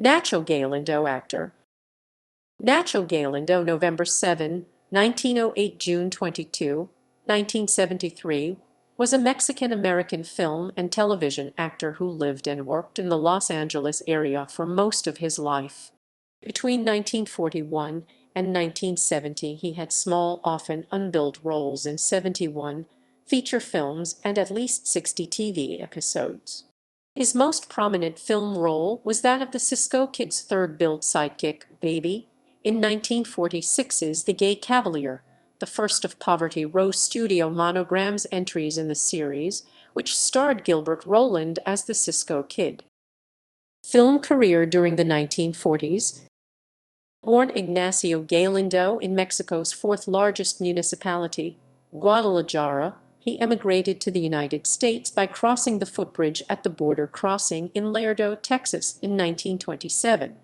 Nacho Galindo actor. Nacho Galindo, November 7, 1908 June 22, 1973, was a Mexican-American film and television actor who lived and worked in the Los Angeles area for most of his life. Between 1941 and 1970, he had small, often unbilled roles in 71 feature films and at least 60 TV episodes. His most prominent film role was that of the Cisco Kid's third-billed sidekick, Baby, in 1946's The Gay Cavalier, the first of Poverty Row Studio Monogram's entries in the series, which starred Gilbert Roland as the Cisco Kid. Film career during the 1940s. Born Ignacio Galindo in Mexico's fourth-largest municipality, Guadalajara, he emigrated to the United States by crossing the footbridge at the border crossing in Laredo, Texas in 1927.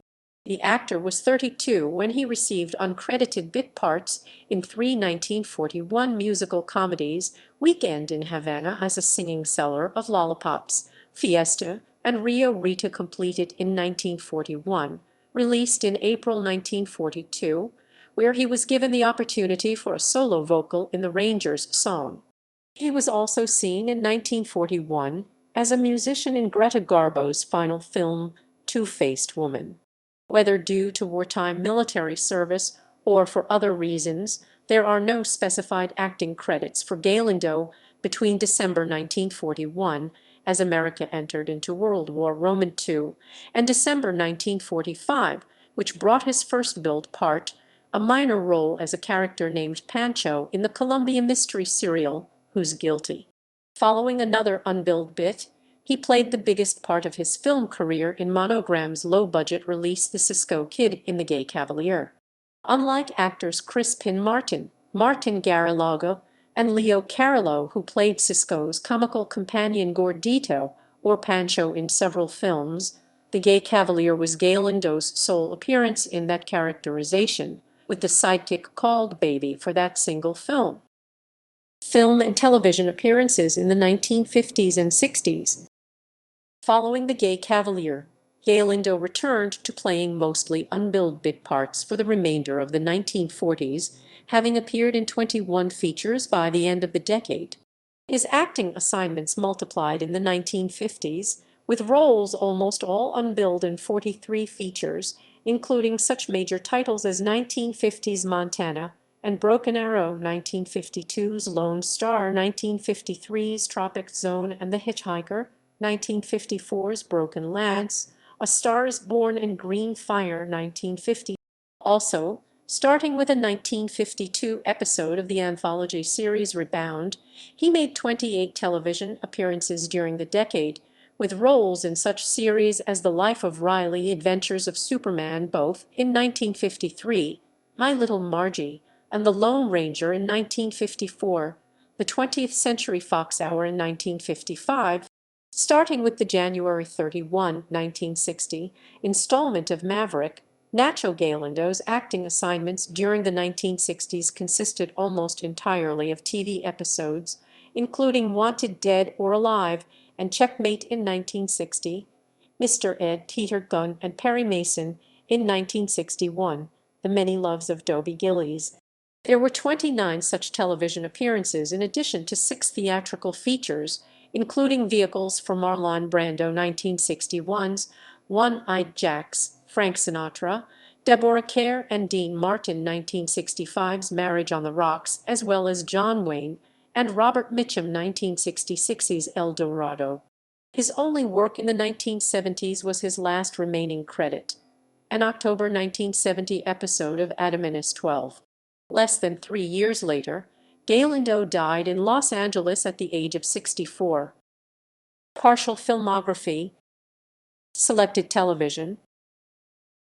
The actor was 32 when he received uncredited bit parts in three 1941 musical comedies, Weekend in Havana as a singing seller of lollipops, Fiesta, and Rio Rita, completed in 1941, released in April 1942, where he was given the opportunity for a solo vocal in the Rangers song. He was also seen in 1941 as a musician in Greta Garbo's final film, Two-Faced Woman. Whether due to wartime military service or for other reasons, there are no specified acting credits for Galindo between December 1941, as America entered into World War II, and December 1945, which brought his first billed part, a minor role as a character named Pancho in the Columbia mystery serial Who's Guilty. Following another unbilled bit, he played the biggest part of his film career in Monogram's low-budget release The Cisco Kid in The Gay Cavalier. Unlike actors Crispin Martin, Martin Garrilago, and Leo Carrillo, who played Cisco's comical companion Gordito or Pancho in several films, The Gay Cavalier was Galindo's sole appearance in that characterization, with the sidekick called Baby for that single film. Film and television appearances in the 1950s and 60s. Following The Gay Cavalier, Galindo returned to playing mostly unbilled bit parts for the remainder of the 1940s, having appeared in 21 features by the end of the decade. His acting assignments multiplied in the 1950s, with roles almost all unbilled in 43 features, including such major titles as 1950's Montana and Broken Arrow, 1952's Lone Star, 1953's Tropic Zone and The Hitchhiker, 1954's Broken Lads, A Star is Born and Green Fire, 1950. Also, starting with a 1952 episode of the anthology series Rebound, he made 28 television appearances during the decade, with roles in such series as The Life of Riley, Adventures of Superman both in 1953, My Little Margie, and The Lone Ranger in 1954, the 20th Century Fox Hour in 1955, starting with the January 31, 1960, installment of Maverick. Nacho Galindo's acting assignments during the 1960s consisted almost entirely of TV episodes, including Wanted Dead or Alive and Checkmate in 1960, Mr. Ed, Peter Gunn, and Perry Mason in 1961, The Many Loves of Dobie Gillies. There were 29 such television appearances in addition to 6 theatrical features, including vehicles for Marlon Brando 1961's One-Eyed Jacks, Frank Sinatra, Deborah Kerr and Dean Martin 1965's Marriage on the Rocks, as well as John Wayne and Robert Mitchum 1966's El Dorado. His only work in the 1970s was his last remaining credit, an October 1970 episode of Adaminus 12. Less than 3 years later, Galindo died in Los Angeles at the age of 64. Partial filmography. Selected television.